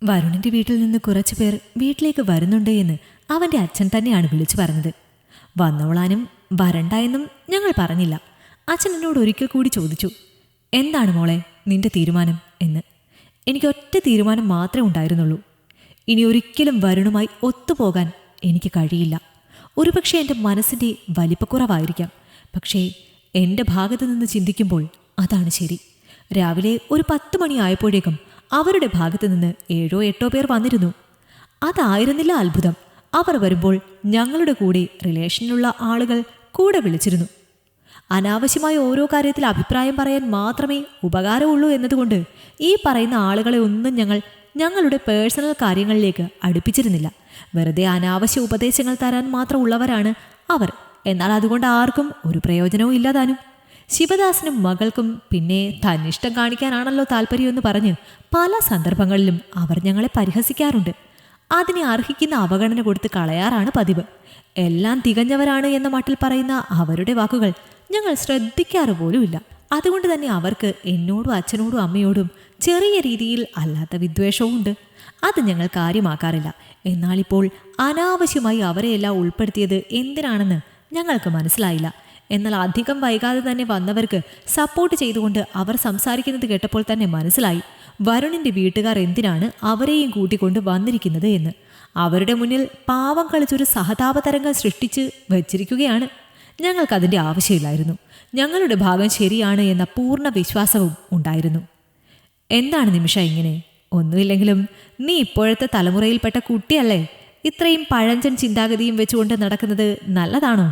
വരുണിന്റെ വീട്ടിൽ നിന്ന് കുറച്ചു പേർ വീട്ടിലേക്ക് വരുന്നുണ്ട് എന്ന് അവൻ്റെ അച്ഛൻ തന്നെയാണ് വിളിച്ചു പറഞ്ഞത്. വന്നോളാനും വരണ്ട എന്നും ഞങ്ങൾ പറഞ്ഞില്ല. അച്ഛൻ എന്നോട് ഒരിക്കൽ കൂടി ചോദിച്ചു, എന്താണ് മോളെ നിന്റെ തീരുമാനം എന്ന്. എനിക്കൊറ്റ തീരുമാനം മാത്രമേ ഉണ്ടായിരുന്നുള്ളൂ. ഇനി ഒരിക്കലും വരുണുമായി ഒത്തുപോകാൻ എനിക്ക് കഴിയില്ല. ഒരുപക്ഷെ എൻ്റെ മനസ്സിൻ്റെ വലിപ്പക്കുറവായിരിക്കാം. പക്ഷേ എൻ്റെ ഭാഗത്തു നിന്ന് ചിന്തിക്കുമ്പോൾ അതാണ് ശരി. രാവിലെ ഒരു 10 മണിയായപ്പോഴേക്കും അവരുടെ ഭാഗത്തു നിന്ന് 7 or 8 പേർ വന്നിരുന്നു. അതായിരുന്നില്ല അത്ഭുതം. അവർ വരുമ്പോൾ ഞങ്ങളുടെ കൂടെ റിലേഷനിലുള്ള ആളുകൾ കൂടെ വിളിച്ചിരുന്നു. അനാവശ്യമായ ഓരോ കാര്യത്തിൽ അഭിപ്രായം പറയാൻ മാത്രമേ ഉപകാരമുള്ളൂ എന്നതുകൊണ്ട് ഈ പറയുന്ന ആളുകളെ ഒന്നും ഞങ്ങളുടെ പേഴ്സണൽ കാര്യങ്ങളിലേക്ക് അടുപ്പിച്ചിരുന്നില്ല. വെറുതെ അനാവശ്യ ഉപദേശങ്ങൾ തരാൻ മാത്രം ഉള്ളവരാണ് അവർ. എന്നാൽ അതുകൊണ്ട് ആർക്കും ഒരു പ്രയോജനവും ഇല്ലാതാനും. ശിവദാസനും മകൾക്കും പിന്നെ തന്നിഷ്ടം കാണിക്കാനാണല്ലോ താല്പര്യമെന്ന് പറഞ്ഞ് പല സന്ദർഭങ്ങളിലും അവർ ഞങ്ങളെ പരിഹസിക്കാറുണ്ട്. അതിനെ അർഹിക്കുന്ന അവഗണന കൊടുത്ത് കളയാറാണ് പതിവ്. എല്ലാം തികഞ്ഞവരാണ് എന്ന മട്ടിൽ പറയുന്ന അവരുടെ വാക്കുകൾ ഞങ്ങൾ ശ്രദ്ധിക്കാറ് പോലുമില്ല. അതുകൊണ്ട് തന്നെ അവർക്ക് എന്നോടും അച്ഛനോടും അമ്മയോടും ചെറിയ രീതിയിൽ അല്ലാത്ത വിദ്വേഷവും ഉണ്ട്. അത് ഞങ്ങൾ കാര്യമാക്കാറില്ല. എന്നാലിപ്പോൾ അനാവശ്യമായി അവരെയെല്ലാം ഉൾപ്പെടുത്തിയത് എന്തിനാണെന്ന് ഞങ്ങൾക്ക് മനസ്സിലായില്ല. എന്നാൽ അധികം വൈകാതെ തന്നെ വന്നവർക്ക് സപ്പോർട്ട് ചെയ്തുകൊണ്ട് അവർ സംസാരിക്കുന്നത് കേട്ടപ്പോൾ തന്നെ മനസ്സിലായി വരുണിൻ്റെ വീട്ടുകാർ എന്തിനാണ് അവരെയും കൂട്ടിക്കൊണ്ട് വന്നിരിക്കുന്നത് എന്ന്. അവരുടെ മുന്നിൽ പാവം കളിച്ചൊരു സഹതാപതരംഗം സൃഷ്ടിച്ച് വച്ചിരിക്കുകയാണ്. ഞങ്ങൾക്കതിൻ്റെ ആവശ്യമില്ലായിരുന്നു. ഞങ്ങളുടെ ഭാഗം ശരിയാണ് എന്ന പൂർണ്ണ വിശ്വാസവും ഉണ്ടായിരുന്നു. എന്താണ് നിമിഷ ഇങ്ങനെ? ഒന്നുമില്ലെങ്കിലും നീ ഇപ്പോഴത്തെ തലമുറയിൽപ്പെട്ട കുട്ടിയല്ലേ? ഇത്രയും പഴഞ്ചൻ ചിന്താഗതിയും വെച്ചുകൊണ്ട് നടക്കുന്നത് നല്ലതാണോ?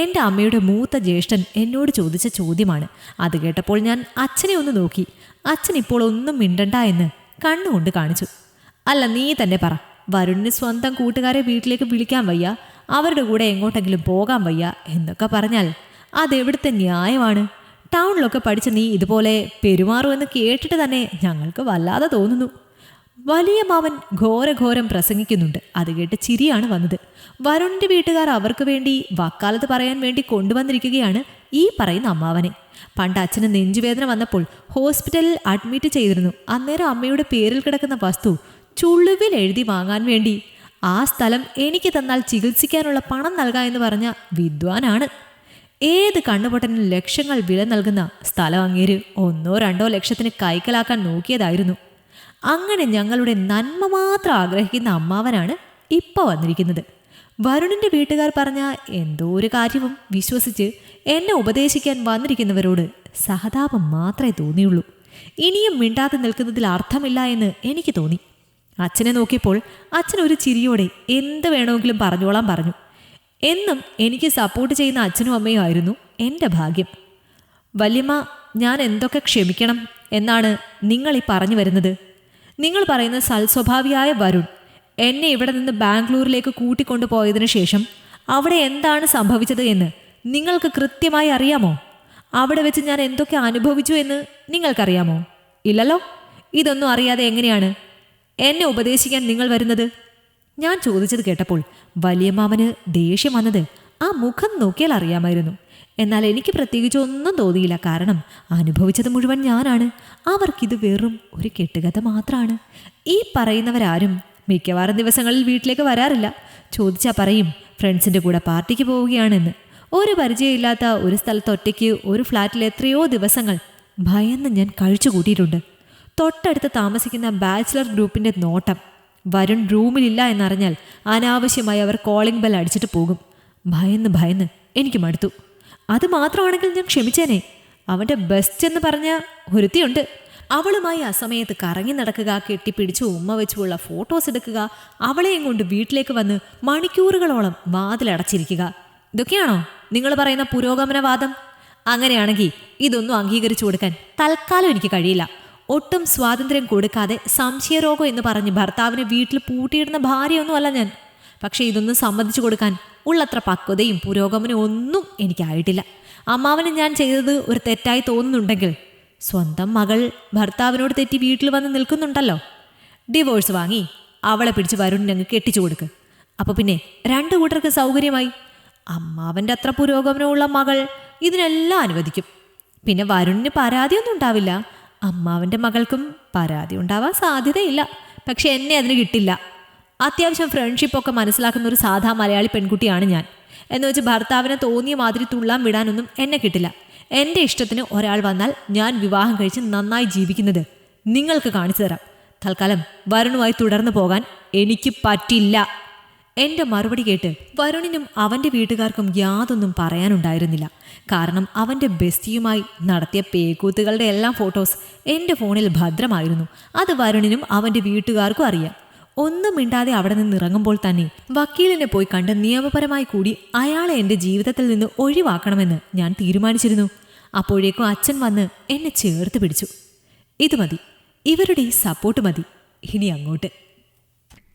എൻ്റെ അമ്മയുടെ മൂത്ത ജ്യേഷ്ഠൻ എന്നോട് ചോദിച്ച ചോദ്യമാണ്. അത് കേട്ടപ്പോൾ ഞാൻ അച്ഛനെ ഒന്ന് നോക്കി. അച്ഛൻ ഇപ്പോൾ ഒന്നും മിണ്ടണ്ട എന്ന് കണ്ണുകൊണ്ട് കാണിച്ചു. അല്ല, നീ തന്നെ പറ. വരുണിന് സ്വന്തം കൂട്ടുകാരെ വീട്ടിലേക്ക് വിളിക്കാൻ വയ്യ, അവരുടെ കൂടെ എങ്ങോട്ടെങ്കിലും പോകാൻ വയ്യ എന്നൊക്കെ പറഞ്ഞാൽ അതെവിടുത്തെ ന്യായമാണ്? ടൗണിലൊക്കെ പഠിച്ച നീ ഇതുപോലെ പെരുമാറുമെന്ന് കേട്ടിട്ട് തന്നെ ഞങ്ങൾക്ക് വല്ലാതെ തോന്നുന്നു. വലിയ മാവൻ ഘോരഘോരം പ്രസംഗിക്കുന്നുണ്ട്. അത് കേട്ട് ചിരിയാണ് വന്നത്. വരുണിൻ്റെ വീട്ടുകാർ അവർക്ക് വേണ്ടി വക്കാലത്ത് പറയാൻ വേണ്ടി കൊണ്ടുവന്നിരിക്കുകയാണ് ഈ പറയുന്ന അമ്മാവനെ. പണ്ട് അച്ഛന് നെഞ്ചുവേദന വന്നപ്പോൾ ഹോസ്പിറ്റലിൽ അഡ്മിറ്റ് ചെയ്തിരുന്നു. അന്നേരം അമ്മയുടെ പേരിൽ കിടക്കുന്ന വസ്തു ചുളുവിൽ എഴുതി വാങ്ങാൻ വേണ്ടി ആ സ്ഥലം എനിക്ക് തന്നാൽ ചികിത്സിക്കാനുള്ള പണം നൽകാം എന്ന് പറഞ്ഞ വിദ്വാനാണ്. ഏത് കണ്ണുപൊട്ടനും ലക്ഷങ്ങൾ വില നൽകുന്ന സ്ഥലം അങ്ങേര് 1-2 ലക്ഷത്തിന് കൈക്കലാക്കാൻ നോക്കിയതായിരുന്നു. അങ്ങനെ ഞങ്ങളുടെ നന്മ മാത്രം ആഗ്രഹിക്കുന്ന അമ്മാവനാണ് ഇപ്പോൾ വന്നിരിക്കുന്നത്. വരുണിൻ്റെ വീട്ടുകാർ പറഞ്ഞ എന്തോ ഒരു കാര്യവും വിശ്വസിച്ച് എന്നെ ഉപദേശിക്കാൻ വന്നിരിക്കുന്നവരോട് സഹതാപം മാത്രമേ തോന്നിയുള്ളൂ. ഇനിയും മിണ്ടാതെ നിൽക്കുന്നതിൽ അർത്ഥമില്ല എന്ന് എനിക്ക് തോന്നി. അച്ഛനെ നോക്കിയപ്പോൾ അച്ഛൻ ഒരു ചിരിയോടെ എന്ത് വേണമെങ്കിലും പറഞ്ഞോളാൻ പറഞ്ഞു. എന്നും എനിക്ക് സപ്പോർട്ട് ചെയ്യുന്ന അച്ഛനും അമ്മയും ആയിരുന്നു എൻ്റെ ഭാഗ്യം. വല്യമ്മ, ഞാൻ എന്തൊക്കെ ക്ഷമിക്കണം എന്നാണ് നിങ്ങൾ ഈ പറഞ്ഞു വരുന്നത്? നിങ്ങൾ പറയുന്ന സൽസ്വഭാവിയായ വരുൺ എന്നെ ഇവിടെ നിന്ന് ബാംഗ്ലൂരിലേക്ക് കൂട്ടിക്കൊണ്ടു പോയതിനു ശേഷം അവിടെ എന്താണ് സംഭവിച്ചത് എന്ന് നിങ്ങൾക്ക് കൃത്യമായി അറിയാമോ? അവിടെ വെച്ച് ഞാൻ എന്തൊക്കെ അനുഭവിച്ചു എന്ന് നിങ്ങൾക്കറിയാമോ? ഇല്ലല്ലോ. ഇതൊന്നും അറിയാതെ എങ്ങനെയാണ് എന്നെ ഉപദേശിക്കാൻ നിങ്ങൾ വരുന്നത്? ഞാൻ ചോദിച്ചത് കേട്ടപ്പോൾ വലിയമ്മാവന് ദേഷ്യം വന്നത് ആ മുഖം നോക്കിയാൽ അറിയാമായിരുന്നു. എന്നാൽ എനിക്ക് പ്രത്യേകിച്ച് ഒന്നും തോന്നിയില്ല. കാരണം അനുഭവിച്ചത് മുഴുവൻ ഞാനാണ്. അവർക്കിത് വെറും ഒരു കെട്ടുകഥ മാത്രമാണ്. ഈ പറയുന്നവരാരും മിക്കവാറും ദിവസങ്ങളിൽ വീട്ടിലേക്ക് വരാറില്ല. ചോദിച്ചാൽ പറയും ഫ്രണ്ട്സിൻ്റെ കൂടെ പാർട്ടിക്ക് പോവുകയാണെന്ന്. ഒരു പരിചയമില്ലാത്ത ഒരു സ്ഥലത്ത് ഒറ്റയ്ക്ക് ഒരു ഫ്ലാറ്റിൽ എത്രയോ ദിവസങ്ങൾ ഭയന്ന് ഞാൻ കഴിച്ചു കൂട്ടിയിട്ടുണ്ട്. തൊട്ടടുത്ത് താമസിക്കുന്ന ബാച്ചിലർ ഗ്രൂപ്പിൻ്റെ നോട്ടം. വരുൺ റൂമിലില്ല എന്നറിഞ്ഞാൽ അനാവശ്യമായി അവർ കോളിംഗ് ബെൽ അടിച്ചിട്ട് പോകും. ഭയന്ന് എനിക്ക് മടുത്തു. അത് മാത്രമാണെങ്കിൽ ഞാൻ ക്ഷമിച്ചേനെ. അവൻ്റെ ബെസ്റ്റ് എന്ന് പറഞ്ഞ ഒരുത്തിയുണ്ട്. അവളുമായി അസമയത്ത് കറങ്ങി നടക്കുക, കെട്ടിപ്പിടിച്ച് ഉമ്മ വെച്ചുള്ള ഫോട്ടോസ് എടുക്കുക, അവളെയും കൊണ്ട് വീട്ടിലേക്ക് വന്ന് മണിക്കൂറുകളോളം വാതിലടച്ചിരിക്കുക. ഇതൊക്കെയാണോ നിങ്ങൾ പറയുന്ന പുരോഗമനവാദം? അങ്ങനെയാണെങ്കിൽ ഇതൊന്നും അംഗീകരിച്ചു കൊടുക്കാൻ തൽക്കാലം എനിക്ക് കഴിയില്ല. ഒട്ടും സ്വാതന്ത്ര്യം കൊടുക്കാതെ സംശയരോഗം എന്ന് പറഞ്ഞ് ഭർത്താവിനെ വീട്ടിൽ പൂട്ടിയിടുന്ന ഭാര്യയൊന്നുമല്ല ഞാൻ. പക്ഷേ ഇതൊന്നും സമ്മതിച്ചു കൊടുക്കാൻ ഉള്ളത്ര പക്വതയും പുരോഗമനവും ഒന്നും എനിക്കായിട്ടില്ല. അമ്മാവന് ഞാൻ ചെയ്തത് ഒരു തെറ്റായി തോന്നുന്നുണ്ടെങ്കിൽ സ്വന്തം മകൾ ഭർത്താവിനോട് തെറ്റി വീട്ടിൽ വന്ന് നിൽക്കുന്നുണ്ടല്ലോ. ഡിവോഴ്സ് വാങ്ങി അവളെ പിടിച്ച് വരുണിനങ്ങ് കെട്ടിച്ചു കൊടുക്ക്. അപ്പോൾ പിന്നെ 2 കൂട്ടർക്ക് സൗകര്യമായി. അമ്മാവൻ്റെ അത്ര പുരോഗമനമുള്ള മകൾ ഇതിനെല്ലാം അനുവദിക്കും. പിന്നെ വരുണിന് പരാതിയൊന്നും ഉണ്ടാവില്ല. അമ്മാവൻ്റെ മകൾക്കും പരാതി ഉണ്ടാവാൻ സാധ്യതയില്ല. പക്ഷെ എന്നെ അതിന് കിട്ടില്ല. അത്യാവശ്യം ഫ്രണ്ട്ഷിപ്പൊക്കെ മനസ്സിലാക്കുന്ന ഒരു സാധാ മലയാളി പെൺകുട്ടിയാണ് ഞാൻ. എന്ന് വെച്ച് ഭർത്താവിനെ തോന്നിയ മാതിരി തുള്ളാൻ വിടാനൊന്നും എന്നെ കിട്ടില്ല. എൻ്റെ ഇഷ്ടത്തിന് ഒരാൾ വന്നാൽ ഞാൻ വിവാഹം കഴിച്ച് നന്നായി ജീവിക്കുന്നത് നിങ്ങൾക്ക് കാണിച്ചു തരാം. തൽക്കാലം വരുണുമായി തുടർന്നു പോകാൻ എനിക്ക് പറ്റില്ല. എൻ്റെ മറുപടി കേട്ട് വരുണിനും അവൻ്റെ വീട്ടുകാർക്കും യാതൊന്നും പറയാനുണ്ടായിരുന്നില്ല. കാരണം അവൻ്റെ ബെസ്റ്റിയുമായി നടത്തിയ പേക്കൂത്തുകളുടെ എല്ലാം ഫോട്ടോസ് എൻ്റെ ഫോണിൽ ഭദ്രമായിരുന്നു. അത് വരുണിനും അവൻ്റെ വീട്ടുകാർക്കും അറിയാം. ഒന്നും മിണ്ടാതെ അവിടെ നിന്ന് ഇറങ്ങുമ്പോൾ തന്നെ വക്കീലിനെ പോയി കണ്ട് നിയമപരമായി കൂടി അയാളെ എൻ്റെ ജീവിതത്തിൽ നിന്ന് ഒഴിവാക്കണമെന്ന് ഞാൻ തീരുമാനിച്ചിരുന്നു. അപ്പോഴേക്കും അച്ഛൻ വന്ന് എന്നെ ചേർത്ത് പിടിച്ചു. ഇത് മതി, ഇവരുടെ ഈ സപ്പോർട്ട് മതി ഇനി അങ്ങോട്ട്.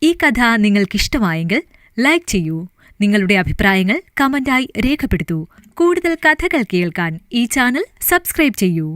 ഈ കഥ നിങ്ങൾക്കിഷ്ടമായെങ്കിൽ ലൈക്ക് ചെയ്യൂ. നിങ്ങളുടെ അഭിപ്രായങ്ങൾ കമന്റായി രേഖപ്പെടുത്തൂ. കൂടുതൽ കഥകൾ കേൾക്കാൻ ഈ ചാനൽ സബ്സ്ക്രൈബ് ചെയ്യൂ.